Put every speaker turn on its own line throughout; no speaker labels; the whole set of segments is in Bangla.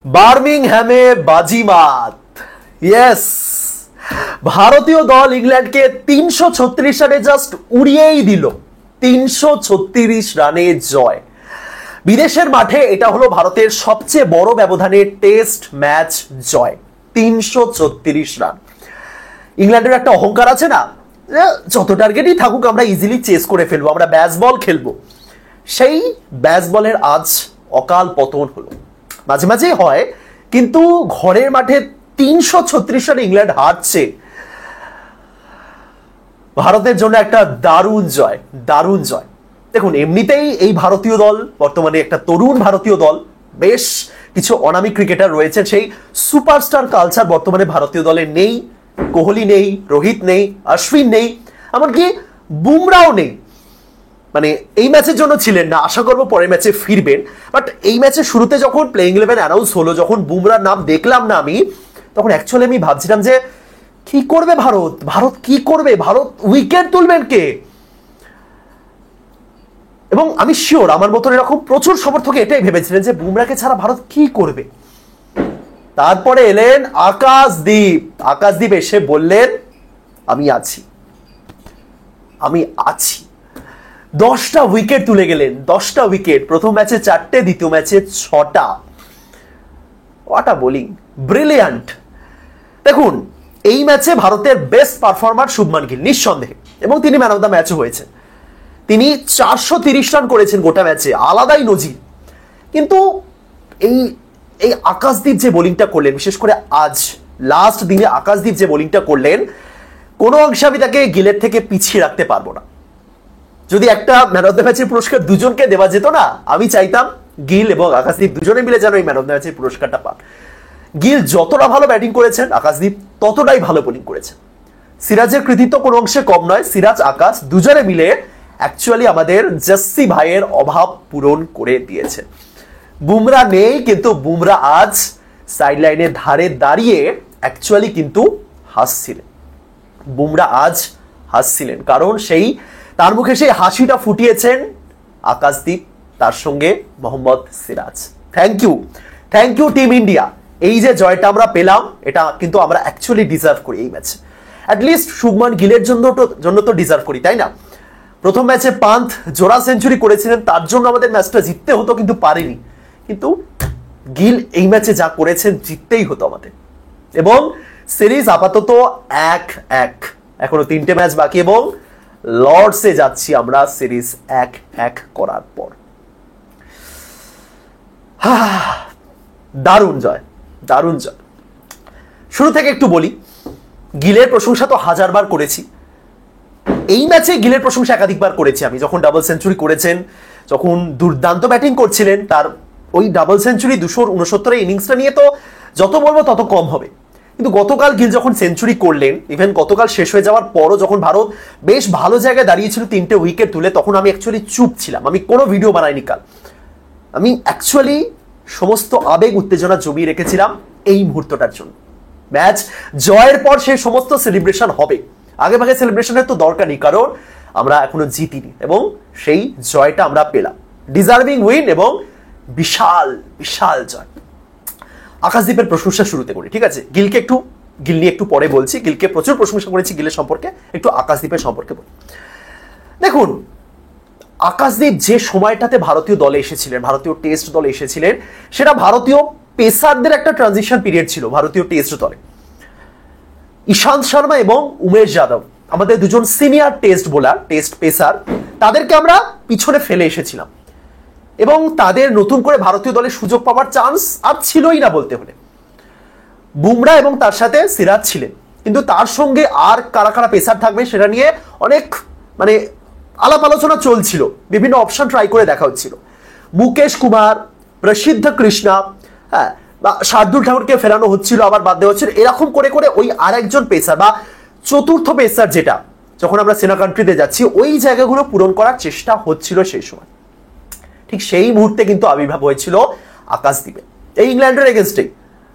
বার্মিংহ্যামে বাজিমাত। ইয়েস, ভারতীয় দল ইংল্যান্ডকে ৩৩৬ রানে জাস্ট উড়িয়েই দিল। ৩৩৬ রানে জয়। বিদেশের মাঠে এটা হলো ভারতের সবচেয়ে বড় ব্যবধানের টেস্ট ম্যাচ জয়। ৩৩৬ রান। ইংল্যান্ডের একটা অহংকার আছে না, যত টার্গেটই থাকুক আমরা ইজিলি চেস করে ফেলবো, আমরা ব্যাসবল খেলবো। সেই ব্যাসবলের আজ অকাল পতন হলো। মাঝে মাঝেই হয়, কিন্তু ঘরের মাঠে ৩৩৬ রানে ইংল্যান্ড হারছে। ভারতের জন্য একটা দারুণ জয়, দারুণ জয়। দেখুন, এমনিতেই এই ভারতীয় দল বর্তমানে একটা তরুণ ভারতীয় দল, বেশ কিছু অনামী ক্রিকেটার রয়েছেন। সেই সুপারস্টার কালচার বর্তমানে ভারতীয় দলে নেই। কোহলি নেই, রোহিত নেই, অশ্বিন নেই, এমনকি বুমরাও নেই। মানে এই ম্যাচের জন্য ছিলেন না, আশা করবো পরের ম্যাচে ফিরবেন। বাট এই ম্যাচের শুরুতে যখন প্লেইং 11 অ্যানাউন্স হলো, যখন বুমরার নাম দেখলাম না আমি, তখন অ্যাকচুয়ালি আমি ভাবছিলাম যে কি করবে ভারত, ভারত কি করবে, ভারত উইকেট তুলবেন কে। এবং আমি শিওর আমার মতন এরকম প্রচুর সমর্থক এটাই ভেবেছিলেন যে বুমরাকে ছাড়া ভারত কি করবে। তারপরে এলেন আকাশদীপ। আকাশদীপ এসে বললেন আমি আছি, আমি আছি। 10টা উইকেট তুলে গেলেন, 10টা উইকেট। প্রথম ম্যাচে 4টে, দ্বিতীয় ম্যাচে 6টা। What a bowling, brilliant. দেখুন, এই ম্যাচে ভারতের বেস্ট পারফরমার শুভমান গিল নিঃসন্দেহে, এবং তিনি ম্যান অফ দ্য ম্যাচও হয়েছেন। তিনি 430 রান করেছেন গোটা ম্যাচে, আলাদাই নজির। কিন্তু এই এই আকাশদীপ যে বোলিংটা করলেন, বিশেষ করে আজ লাস্ট দিনে আকাশদীপ যে বোলিংটা করলেন, কোনো অংশে আমি তাকে গিলের থেকে পিছিয়ে রাখতে পারবো না। যদি একটা ম্যান অফ দ্য ম্যাচের পুরস্কার দুজনকে দেওয়া যেত না, আমি চাইতাম গিল এবং আকাশদীপ দুজনে মিলে যেন এই ম্যান অফ দ্য ম্যাচের পুরস্কারটা পান। গিল যতটা ভালো ব্যাটিং করেছেন, আকাশদীপ ততটাই ভালো বোলিং করেছেন। সিরাজের কৃতিত্ব কোনো অংশে কম নয়। সিরাজ, আকাশ দুজনে মিলে অ্যাকচুয়ালি আমাদের জস্সি ভাইয়ের অভাব পূরণ করে দিয়েছে। বুমরা নেই, কিন্তু বুমরা আজ সাইডলাইনের ধারে দাঁড়িয়ে অ্যাকচুয়ালি কিন্তু হাসছিলেন। বুমরা আজ হাসছিলেন, কারণ সেই তার মুখে সেই হাসিটা ফুটিয়েছেন আকাশদীপ, তার সঙ্গে Mohammed Siraj. Thank you, thank you team India. এই যে জয়টা আমরা পেলাম, এটা কিন্তু আমরা অ্যাকচুয়ালি ডিজার্ভ করি এই ম্যাচে। অ্যাটলিস্ট শুভমান গিলের জন্য তো ডিজার্ভ করি, তাই না? প্রথম ম্যাচে পান্থ জোড়া সেঞ্চুরি করেছিলেন, তার জন্য আমাদের ম্যাচটা জিততে হতো, কিন্তু পারিনি। কিন্তু গিল এই ম্যাচে যা করেছেন, জিততেই হতো আমাদের। এবং সিরিজ আপাতত 1-1, এখনো 3টে ম্যাচ বাকি, এবং লর্ডসে যাচ্ছি আমরা সিরিজ 1-1 করার পর। দারুণ জয়, দারুণ জয়। শুরু থেকে একটু বলি, গিলের প্রশংসা তো হাজারবার করেছি। এই ম্যাচে গিলের প্রশংসা একাধিকবার করেছি আমি। যখন ডাবল সেঞ্চুরি করেছেন, যখন দুর্দান্ত ব্যাটিং করছিলেন, তার ওই ডাবল সেঞ্চুরি 269 ইনিংসটা নিয়ে তো যত বলবো তত কম হবে। কিন্তু গতকাল গিল যখন সেঞ্চুরি করলেন, ইভেন গতকাল শেষ হয়ে যাওয়ার পরও যখন ভারত বেশ ভালো জায়গায় দাঁড়িয়েছিল 3টে উইকেট তুলে, তখন আমি অ্যাকচুয়ালি চুপ ছিলাম। আমি কোনো ভিডিও বানাইনি কাল। আমি অ্যাকচুয়ালি সমস্ত আবেগ উত্তেজনা জমিয়ে রেখেছিলাম এই মুহূর্তটার জন্য। ম্যাচ জয়ের পর সেই সমস্ত সেলিব্রেশন হবে, আগে ভাগে সেলিব্রেশনের তো দরকার নেই, কারণ আমরা এখনো জিতিনি, এবং সেই জয়টা আমরা পেলাম। ডিজার্ভিং উইন এবং বিশাল বিশাল জয়। আকাশদীপের প্রশংসা শুরুতে করি, ঠিক আছে? গিল নিয়ে একটু পরে বলছি। গিলকে প্রচুর প্রশংসা করেছি গিলের সম্পর্কে, একটু আকাশদীপের সম্পর্কে বলি। দেখুন, আকাশদীপ যে সময়টাতে ভারতীয় দলে এসেছিলেন, ভারতীয় টেস্ট দলে এসেছিলেন, সেটা ভারতীয় পেসারদের একটা ট্রানজিশন পিরিয়ড ছিল ভারতীয় টেস্ট দলে। ইশান্ত শর্মা এবং উমেশ যাদব, আমাদের দুজন senior test bowler, test pacer, তাদেরকে আমরা পিছনে ফেলে এসেছিলাম, এবং তাদের নতুন করে ভারতীয় দলে সুযোগ পাওয়ার চান্স আর ছিলই না বলতে হলে। বুমরা এবং তার সাথে সিরাজ ছিলেন, কিন্তু তার সঙ্গে আর কারা কারা পেসার থাকবে সেটা নিয়ে অনেক আলাপ আলোচনা চলছিল, বিভিন্ন অপশন ট্রাই করে দেখা হচ্ছিল। মুকেশ কুমার, প্রসিদ্ধ কৃষ্ণা, হ্যাঁ, বা শার্দুল ঠাকুরকে ফেরানো হচ্ছিল, আবার বাদ দেওয়া হচ্ছিল। এরকম করে করে ওই আরেকজন পেসার বা চতুর্থ পেসার, যেটা যখন আমরা সেনা কান্ট্রিতে যাচ্ছি, ওই জায়গাগুলো পূরণ করার চেষ্টা হচ্ছিল সেই সময়। ঠিক সেই মুহূর্তে কিন্তু আবির্ভাব হয়েছিল আকাশদীপের, এই ইংল্যান্ডের এগেনস্টে।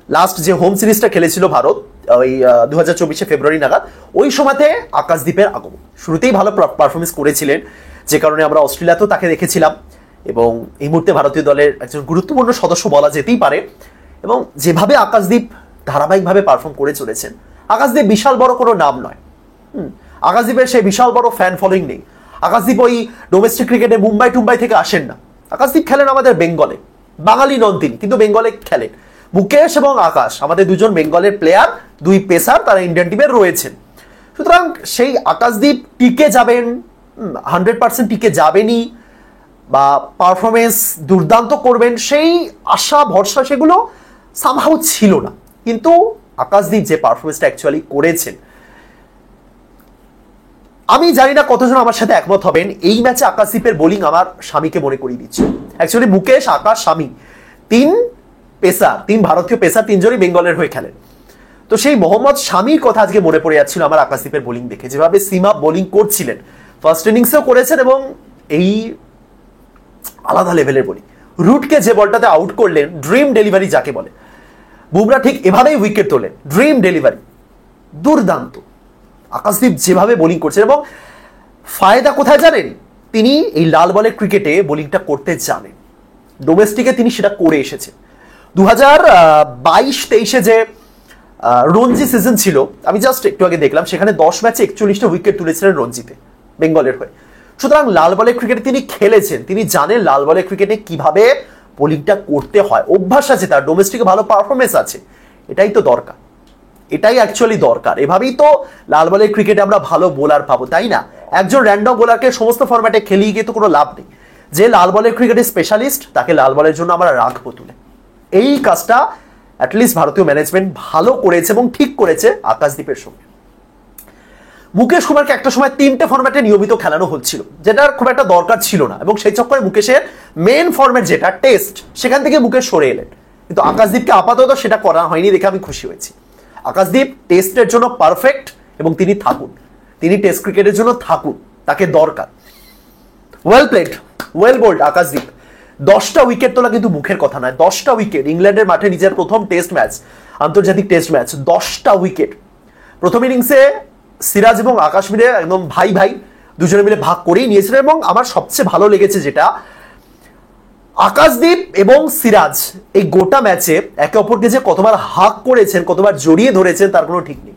লাস্ট যে হোম সিরিজটা খেলেছিল ভারত, ওই 2024 ফেব্রুয়ারি নাগাদ, ওই সময়তে আকাশদীপের আগমন। শুরুতেই ভালো পারফরমেন্স করেছিলেন, যে কারণে আমরা অস্ট্রেলিয়াতেও তাকে দেখেছিলাম, এবং এই মুহূর্তে ভারতীয় দলের একজন গুরুত্বপূর্ণ সদস্য বলা যেতেই পারে। এবং যেভাবে আকাশদীপ ধারাবাহিকভাবে পারফর্ম করে চলেছেন, আকাশদীপ বিশাল বড় কোনো নাম নয়। আকাশদীপের সেই বিশাল বড় ফ্যান ফলোইং নেই। আকাশদীপ ওই ডোমেস্টিক ক্রিকেটে মুম্বাই টুম্বাই থেকে আসেন না। আকাশদীপ খেলেন আমাদের বেঙ্গলে, বাঙালি নন তিনি, কিন্তু বেঙ্গলে খেলেন। মুকেশ এবং আকাশ আমাদের দুজন বেঙ্গলের প্লেয়ার, দুই পেসার, তারা ইন্ডিয়ান টিমে রয়েছেন। সুতরাং সেই আকাশদীপ টিকে যাবেন, 100% টিকে যাবেনই, বা পারফরমেন্স দুর্দান্ত করবেন, সেই আশা ভরসা সেগুলো সামহাউ ছিল না। কিন্তু আকাশদীপ যে পারফরমেন্সটা অ্যাকচুয়ালি করেছেন, আমি জানি না কতজন আমার সাথে একমত হবেন, এই ম্যাচে আকাশদীপের বোলিং আমার স্বামীকে মনে করিয়ে দিচ্ছে। অ্যাকচুয়ালি মুকেশ, আকাশ, স্বামী, তিন পেসার, তিন ভারতীয় পেসার, তিনজনই বেঙ্গলের হয়ে খেলেন। তো সেই মোহাম্মদ শামির কথা আজকে মনে পড়ে যাচ্ছিল আমার আকাশদীপের বোলিং দেখে, যেভাবে সীমা বোলিং করছিলেন, ফার্স্ট ইনিংসেও করেছেন, এবং এই আলাদা লেভেলের বোলিং। রুটকে যে বলটাতে আউট করলেন, ড্রিম ডেলিভারি যাকে বলে, বুমরা ঠিক এভাবেই উইকেট তোলেন, ড্রিম ডেলিভারি, দুর্দান্ত। আকাশদীপ যেভাবে বোলিং করছেন, এবং ফায়দা কোথায় জানেন, তিনি এই লাল বলের ক্রিকেটে বোলিংটা করতে জানেন। ডোমেস্টিকে তিনি সেটা করে এসেছেন। 2022-23 যে রঞ্জি সিজন ছিল, আমি জাস্ট একটু আগে দেখলাম, সেখানে 10 ম্যাচে 41টা উইকেট তুলেছিলেন রঞ্জিতে বেঙ্গলের হয়ে। সুতরাং লাল বলের ক্রিকেটে তিনি খেলেছেন, তিনি জানেন লাল বলের ক্রিকেটে কিভাবে বোলিংটা করতে হয়, অভ্যাস আছে তার, ডোমেস্টিকে ভালো পারফরমেন্স আছে। এটাই তো দরকার, এটাই অ্যাকচুয়ালি দরকার। এভাবেই তো লাল বলের ক্রিকেটে আমরা ভালো বোলার পাবো, তাই না? একজন র্যান্ডম বোলারকে সমস্ত ফরম্যাটে খেলিয়ে গিয়ে তো কোনো লাভ নেই। যে লাল বলের ক্রিকেটে স্পেশালিস্ট, তাকে লাল বলের জন্য আমরা রাখবো তুলে। এই কাজটা অ্যাটলিস্ট ভারতীয় ম্যানেজমেন্ট ভালো করেছে এবং ঠিক করেছে আকাশদীপের সঙ্গে। মুকেশ কুমারকে একটা সময় 3টে ফরম্যাটে নিয়মিত খেলানো হচ্ছিল, যেটার খুব একটা দরকার ছিল না, এবং সেই চক্করে মুকেশের মেন ফরম্যাট যেটা টেস্ট, সেখান থেকে মুকেশ সরে এলেন। কিন্তু আকাশদীপকে আপাতত সেটা করা হয়নি দেখে আমি খুশি হয়েছি। আকাশদীপ টেস্টের জন্য পারফেক্ট, এবং তিনি থাকুন, তিনি টেস্ট ক্রিকেটের জন্য থাকুন, তাকে দরকার। Well played, well bowled Akashdeep. 10টা উইকেট তোলা কিন্তু মুখের কথা নয়, 10টা উইকেট। ইংল্যান্ডের মাঠে নিজের প্রথম টেস্ট ম্যাচ, আন্তর্জাতিক টেস্ট ম্যাচ, 10টা উইকেট। প্রথম ইনিংসে সিরাজ এবং আকাশ মিলে একদম ভাই ভাই দুজনে মিলে ভাগ করেই নিয়েছিলেন, এবং আমার সবচেয়ে ভালো লেগেছে যেটা, আকাশদীপ এবং সিরাজ এই গোটা ম্যাচে একে অপরকে যে কতবার হাক করেছেন, কতবার জড়িয়ে ধরেছেন, তার কোনো ঠিক নেই।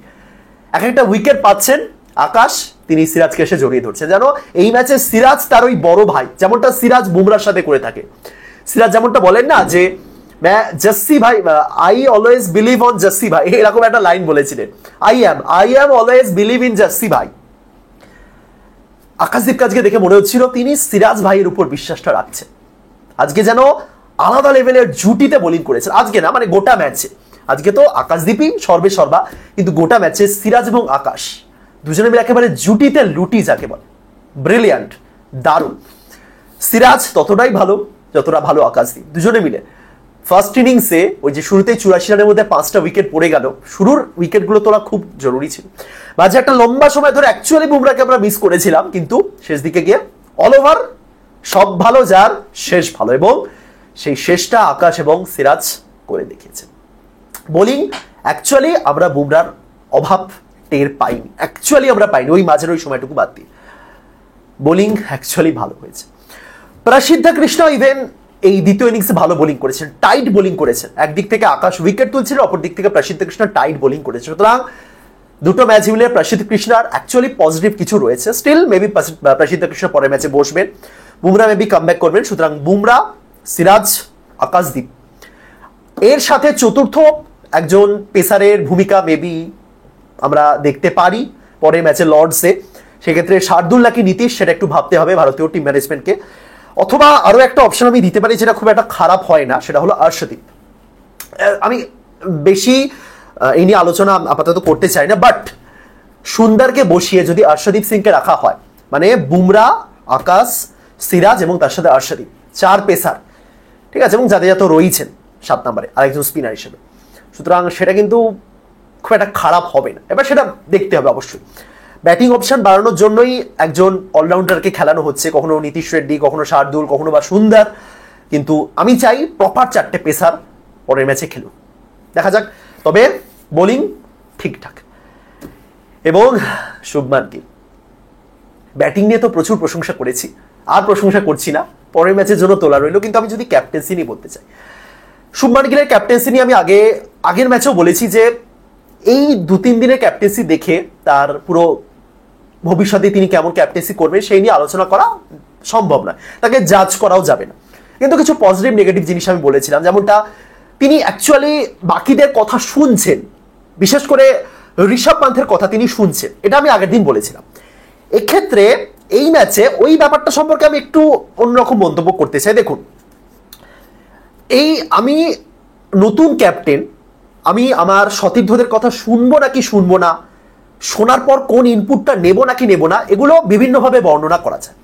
এক একটা উইকেট পাচ্ছেন আকাশ, তিনি সিরাজকে এসে জড়িয়ে ধরছেন। যেন এই ম্যাচে সিরাজ তার ওই বড় ভাই, যেমনটা সিরাজ বুমরার সাথে করে থাকে। সিরাজ যেমনটা বলেন না যে জস্সি ভাই, I always believe on Jassi ভাই, এরকম একটা লাইন বলেছিলেন, I am always believe in Jassi ভাই। আকাশদীপকে আজকে দেখে মনে হচ্ছিল তিনি সিরাজ ভাইয়ের উপর বিশ্বাসটা রাখছেন। আজকে যেন আলাদা লেভেলের জুটিতে বোলিং করেছেন, আজকে না মানে গোটা ম্যাচে। আজকে তো আকাশদীপই সর্বে সর্বা, কিন্তু গোটা ম্যাচে সিরাজ এবং আকাশ দুজনে মিলে একেবারে জুটিতে লুটি যাকে বলে, ব্রিলিয়ান্ট, দারুণ। সিরাজ ততটাই ভালো যতটা ভালো আকাশদীপ, দুজনে মিলে। ফার্স্ট ইনিংসে ওই যে শুরুতেই 84 রানের মধ্যে 5টা উইকেট পড়ে গেল, শুরুর উইকেটগুলো তোলা খুব জরুরি ছিল। মাঝে একটা লম্বা সময় ধরে অ্যাকচুয়ালি বুমরাকে আমরা মিস করেছিলাম, কিন্তু শেষ দিকে গিয়ে অল ওভার সব ভালো যার শেষ ভালো, এবং সেই শেষটা আকাশ এবং সিরাজ করে দেখিয়েছেন। বোলিং অ্যাকচুয়ালি আমরা বুমরার অভাব টের পাইনি, অ্যাকচুয়ালি আমরা পাইনি, ওই মাঝের ওই সময়টুকু বাদ দিয়ে বোলিং অ্যাকচুয়ালি ভালো হয়েছে। প্রসিদ্ধ কৃষ্ণ ইভেন এই দ্বিতীয় ইনিংসে ভালো বোলিং করেছেন, টাইট বোলিং করেছেন। একদিক থেকে আকাশ উইকেট তুলছিল, অপর দিক থেকে প্রসিদ্ধ কৃষ্ণ টাইট বোলিং করেছে। সুতরাং দুটো ম্যাচ মিলে প্রসিদ্ধ কৃষ্ণার অ্যাকচুয়ালি পজিটিভ কিছু রয়েছে। স্টিল মেবি প্রসিদ্ধ কৃষ্ণ পরের ম্যাচে বসবেন, বুমরা মেবি কামব্যাক করবেন। সুতরাং বুমরা, সিরাজ, আকাশদীপ, এর সাথে চতুর্থ একজন পেসারের ভূমিকা মেবি আমরা দেখতে পারি পরের ম্যাচে লর্ডসে। সেক্ষেত্রে শার্দুল নাকি নীতিশ, সেটা একটু ভাবতে হবে ভারতীয় টিম ম্যানেজমেন্টকে। অথবা আরো একটা অপশন আমি দিতে পারি, যেটা খুব একটা খারাপ হয় না, সেটা হলো অর্শদীপ। আমি বেশি এই নিয়ে আলোচনা আপাতত করতে চাই না, বাট সুন্দরকে বসিয়ে যদি অর্শদীপ সিংকে রাখা হয়, মানে বুমরা, আকাশ, সিরাজ এবং তার সাথে অর্শদীপ, 4 পেসার, ঠিক আছে, এবং জাদেজা তো রয়েছেন 7 নম্বরে আরেকজন স্পিনার হিসেবে। সুতরাং সেটা কিন্তু খুব একটা খারাপ হবে না। এবার সেটা দেখতে হবে অবশ্যই। ব্যাটিং অপশন বাড়ানোর জন্যই একজন অলরাউন্ডারকে খেলানো হচ্ছে, কখনো নীতিশ রেড্ডি, কখনো শার্দুল, কখনো বা সুন্দর। কিন্তু আমি চাই প্রপার 4টে পেসার পরের ম্যাচে খেলুন, দেখা যাক। তবে বোলিং ঠিকঠাক। এবং শুভমান গিল, ব্যাটিং নিয়ে তো প্রচুর প্রশংসা করেছি, আর প্রশংসা করছি না, পরের ম্যাচের জন্য তোলা রইল। কিন্তু আমি যদি ক্যাপ্টেন্সি নিয়ে বলতে চাই, শুভমান গিলের ক্যাপ্টেন্সি নিয়ে আমি আগের ম্যাচেও বলেছি যে এই 2-3 দিনের ক্যাপ্টেন্সি দেখে তার পুরো ভবিষ্যতে তিনি কেমন ক্যাপ্টেন্সি করবেন সেই নিয়ে আলোচনা করা সম্ভব নয়, তাকে জাজ করাও যাবে না। কিন্তু কিছু পজিটিভ নেগেটিভ জিনিস আমি বলেছিলাম, যেমনটা তিনি অ্যাকচুয়ালি বাকিদের কথা শুনছেন, বিশেষ করে ঋষভ পান্থের কথা তিনি শুনছেন, এটা আমি আগের দিন বলেছিলাম। এক্ষেত্রে এই ম্যাচে ওই ব্যাপারটা সম্পর্কে আমি একটু অন্যরকম মন্তব্য করতে চাই। দেখুন, আমি নতুন ক্যাপ্টেন, আমি আমার সতীর্থদের কথা শুনবো নাকি শুনবো না, শোনার পর কোন ইনপুটটা নেব নাকি নেব না, এগুলো বিভিন্নভাবে বর্ণনা করা যায়।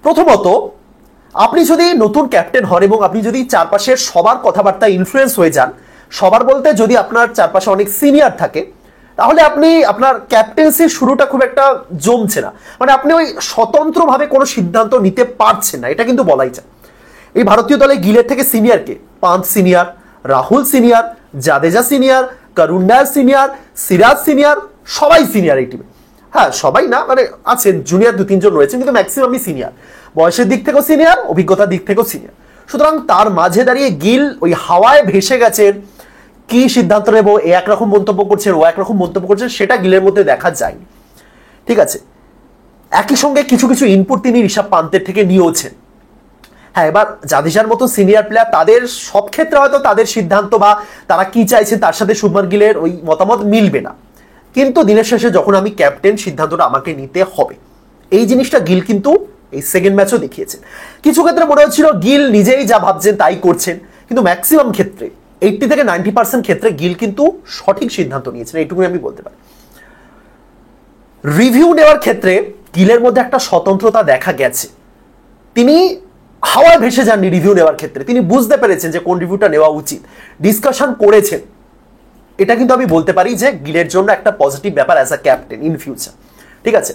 প্রথমত, আপনি যদি নতুন ক্যাপ্টেন হন এবং আপনি যদি চারপাশের সবার কথাবার্তা ইনফ্লুয়েন্স হয়ে যান, সবার বলতে যদি আপনার চারপাশে অনেক সিনিয়র থাকে, তাহলে আপনি আপনার ক্যাপ্টেন্সির শুরুটা খুব একটা জমছে না, মানে আপনি ওই স্বতন্ত্রভাবে কোনো সিদ্ধান্ত নিতে পারছেন না, এটা কিন্তু বলাই যায়। এই ভারতীয় দলে গিলের থেকে সিনিয়র কে? Pant senior, Rahul senior, Jadeja senior, Karun Nair senior, Siraj senior, সবাই সিনিয়র এই টিমে। হ্যাঁ, সবাই না, মানে আছেন জুনিয়র 2-3 জন রয়েছেন, কিন্তু ম্যাক্সিমামই সিনিয়র, বয়সের দিক থেকেও সিনিয়র, অভিজ্ঞতার দিক থেকেও সিনিয়র। সুতরাং তার মাঝে দাঁড়িয়ে গিল ওই হাওয়ায় ভেসে গেছেন, কি সিদ্ধান্ত নেব, এ একরকম মন্তব্য করছেন, ও একরকম মন্তব্য করছেন, সেটা গিলের মধ্যে দেখা যায়নি। ঠিক আছে, একই সঙ্গে কিছু কিছু ইনপুট তিনি ঋষভ পান্তের থেকে নিয়েওছেন। হ্যাঁ, এবার জাদেজার মতো সিনিয়র প্লেয়ার, তাদের সব ক্ষেত্রে হয়তো তাদের সিদ্ধান্ত বা তারা কি চাইছেন তার সাথে শুভমান গিলের ওই মতামত মিলবে না, কিন্তু দিনের শেষে যখন আমি ক্যাপ্টেন, সিদ্ধান্তটা আমাকে নিতে হবে। এই জিনিসটা গিল কিন্তু এই সেকেন্ড ম্যাচও দেখিয়েছেন। কিছু ক্ষেত্রে মনে হচ্ছিল গিল নিজেই যা ভাবছেন তাই করছেন, কিন্তু ম্যাক্সিমাম ক্ষেত্রে 80 থেকে 90% ক্ষেত্রে গিল কিন্তু সঠিক সিদ্ধান্ত নিয়েছেন, এইটুকুই আমি বলতে পারি। রিভিউ নেওয়ার ক্ষেত্রে গিলের মধ্যে একটা স্বতন্ত্রতা দেখা গেছে, তিনি হাওয়ায় ভেসে যাননি রিভিউ নেওয়ার ক্ষেত্রে, তিনি বুঝতে পেরেছেন যে কোন রিভিউটা নেওয়া উচিত, ডিসকাশন করেছেন। এটা কিন্তু আমি বলতে পারি যে গিলের জন্য একটা পজিটিভ ব্যাপার as a captain in future. ঠিক আছে,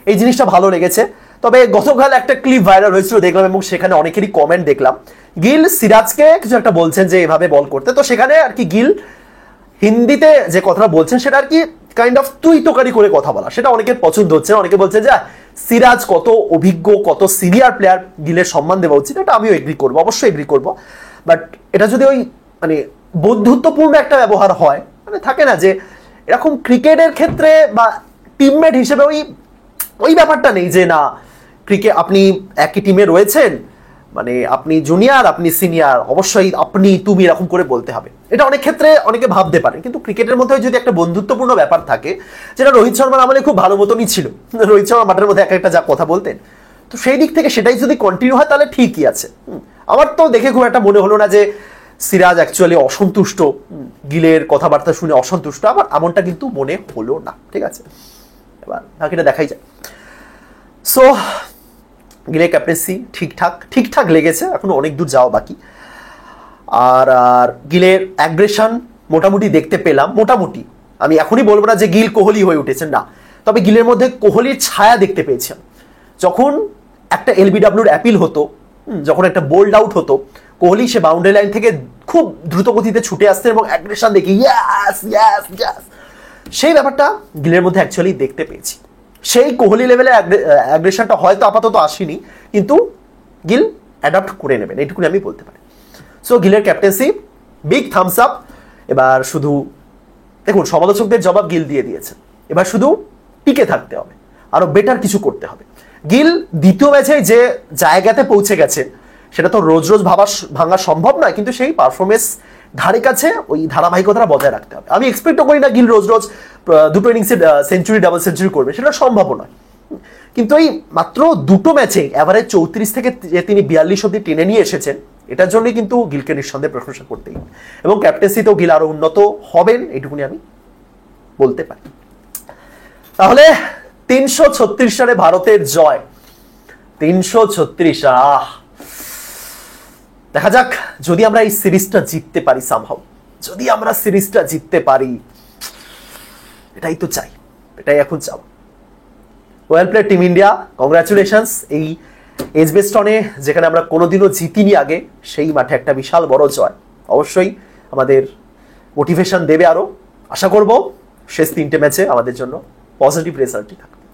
এই জিনিসটা ভালো লেগেছে। তবে গতকাল একটা ক্লিপ ভাইরাল হয়েছিল দেখলাম, এবং সেখানে অনেকেরই কমেন্ট দেখলাম, গিল সিরাজকে কিছু একটা বলছেন যে এভাবে বল করতে, তো সেখানে আর কি গিল হিন্দিতে যে কথাটা বলছেন সেটা আর কি কাইন্ড অফ তুই তোকারি করে কথা বলা, সেটা অনেকের পছন্দ হচ্ছে। অনেকে বলছে যে সিরাজ কত অভিজ্ঞ, কত সিনিয়র প্লেয়ার, গিলের সম্মান দেওয়া উচিত, এটা আমিও এগ্রি করবো, অবশ্যই এগ্রি করবো। বাট এটা যদি ওই মানে বন্ধুত্বপূর্ণ একটা ব্যবহার হয়, মানে থাকে না যে এরকম ক্রিকেটের ক্ষেত্রে বা টিমমেট হিসেবে ওই ব্যাপারটা নেই যে না ক্রিকেট আপনি একই টিমে রয়েছেন, মানে আপনি জুনিয়র আপনি সিনিয়র, অবশ্যই আপনি তুমি এরকম করে বলতে হবে। এটা অনেক ক্ষেত্রে অনেকে ভাবতে পারেন, কিন্তু ক্রিকেটের মধ্যে যদি একটা বন্ধুত্বপূর্ণ ব্যাপার থাকে, যেটা রোহিত শর্মার আমলে খুব ভালো মতনই ছিল, রোহিত শর্মা মাঠের মধ্যে একটা যা কথা বলতেন, তো সেই দিক থেকে সেটাই যদি কন্টিনিউ হয় তাহলে ঠিকই আছে। আমার তো দেখে খুব একটা মনে হলো না যে সিরাজ অ্যাকচুয়ালি অসন্তুষ্ট, গিলের কথাবার্তা শুনে অসন্তুষ্ট, আমার এমনটা কিন্তু মনে হলো না। ঠিক আছে, এবার বাকিটা দেখাই যায়। সো গিলের ক্যাপ্টেন্সি ঠিকঠাক লেগেছে, এখনো অনেক দূর যাওয়া বাকি। আর গিলের অ্যাগ্রেশন মোটামুটি দেখতে পেলাম, মোটামুটি। আমি এখনই বলবো না যে গিল কোহলি হয়ে উঠেছেন, না, তবে গিলের মধ্যে কোহলির ছায়া দেখতে পেয়েছেন। যখন একটা এলবিডব্লিউর অ্যাপিল হতো, যখন একটা বোল্ড আউট হতো, কোহলি সে বাউন্ডারি লাইন থেকে খুব দ্রুত গতিতে ছুটে আসতেন এবং অ্যাগ্রেশন দেখি ইয়াস ইয়াস ইয়াস, সেই ব্যাপারটা গিলের মধ্যে অ্যাকচুয়ালি দেখতে পেয়েছি। সেই কোহলি লেভেলে অ্যাগ্রেশনটা হয়তো আপাতত আসেনি, কিন্তু গিল অ্যাডাপ্ট করে নেবেন, এইটুকুনি আমি বলতে পারি। সো গিলের ক্যাপ্টেন্সি বিগ থামস আপ। এবার শুধু দেখুন, সমালোচকদের জবাব গিল দিয়ে দিয়েছেন, এবার শুধু টিকে থাকতে হবে, আরো বেটার কিছু করতে হবে। গিল দ্বিতীয় ম্যাচে যে জায়গাতে পৌঁছে গেছে সেটা তো রোজ রোজ ভাঙা সম্ভব নয়, কিন্তু সেই পারফরমেন্স ধারে কাছে ওই ধারাবাহিকতা বজায় রাখতে হবে। আমি এক্সপেক্টও করি না গিল রোজ রোজ দুটো ইনিংসে সেঞ্চুরি ডাবল সেঞ্চুরি করবে, সেটা সম্ভব নয়, কিন্তু এই মাত্র দুটো ম্যাচে এভারেজ 34 থেকে তিনি 42 অব্দি টেনে নিয়ে এসেছেন, এটার জন্যই কিন্তু গিলকে নিঃসন্দেহে প্রশংসা করতেই হবে, এবং ক্যাপ্টেন্সিতেও গিল আরো উন্নত হবেন, এইটুকুনি আমি বলতে পারি। তাহলে 336 রানে ভারতের জয়, 336। দেখা যাক যদি আমরা এই সিরিজটা জিততে পারি, সামহাউ যদি আমরা সিরিজটা জিততে পারি, এটাই তো চাই, এটাই এখন চাও। Well played team India, congratulations. এই এজবেস্টনে যেখানে আমরা কোনোদিনও জিতিনি আগে, সেই মাঠে একটা বিশাল বড় জয় অবশ্যই আমাদের মোটিভেশন দেবে আরো। আশা করব শেষ 3টে ম্যাচে আমাদের জন্য পজিটিভ রেজাল্টই থাকবে।